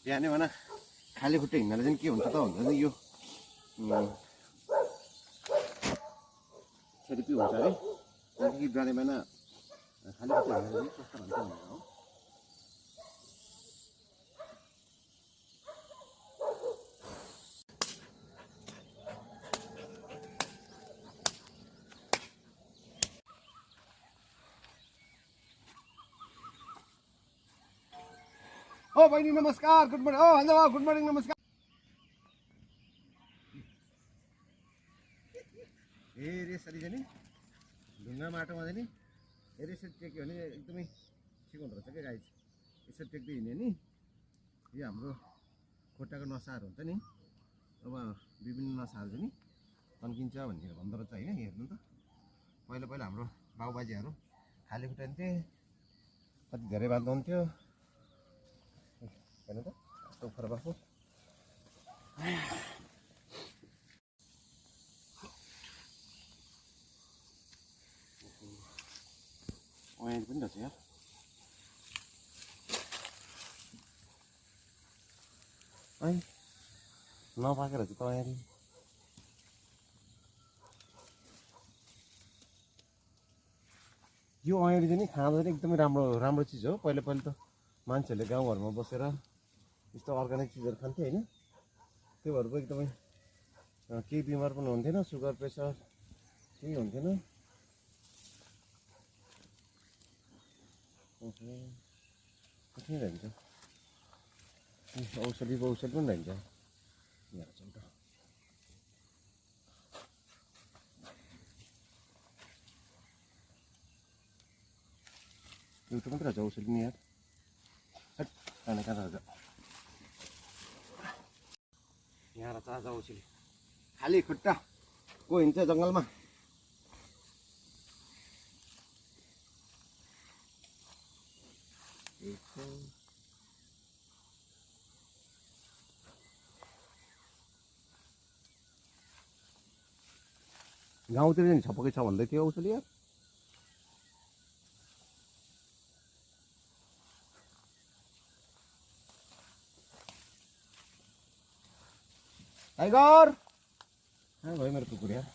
बिहानै भन खाली खुट्टा हिँड्दा चाहिँ के हुन्छ त भन्दा चाहिँ यो थेरेपी हुन्छ अरे त्यहाँदेखि बिहानै बिहान खाली खुट्टा हिँडेर चाहिँ कस्तो हुन्छ भनेर हो। ओ बहिनी नमस्कार, गुड मर्निङ। ओ भन्दा गुड मर्निङ, नमस्कार। ए रेसरी चाहिँ नि ढुङ्गा माटोमा चाहिँ नि यसरी टेक्यो भने एकदमै ठिक हुँदो रहेछ क्या गाई। यसरी टेक्दै हिँड्यो नि यो हाम्रो खुट्टाको नसाहरू हुन्छ नि, अब विभिन्न नसाहरू चाहिँ नि तन्किन्छ भन्ने भन्दो रहेछ होइन। हेर्नु त पहिला पहिला हाम्रो बाबुबाजेहरू खाली खुट्टा हिँड्थे, कति धेरै बाँध्नु हुन्थ्यो हेर्नु त कस्तो फरक भएको। अहिले पनि रहेछ यार। है नपाकेर चाहिँ तयारी। यो ऐँडी चाहिँ नि खाँदा चाहिँ एकदमै राम्रो चिज हो। पहिला पहिला त मान्छेहरूले गाउँघरमा बसेर यस्तो अर्ग्यानिक चिजहरू खान्थे होइन। त्यो भएर पनि एकदमै केही बिमार पनि हुन्थेन, सुगर प्रेसर केही हुन्थेन। कति रहन्छ औषधि पनि रहन्छ एउटा मात्रै रहेछ औषधि नि यार। कहाँ रहेछ यहाँ रहेछ आज औषधि। खाली खुट्टा को हिँड्छ जङ्गलमा। गाउँतिर नि छपकै छ भन्दै थियो औषधि यार। टाइगर कहाँ भयो मेरो कुकुर यार।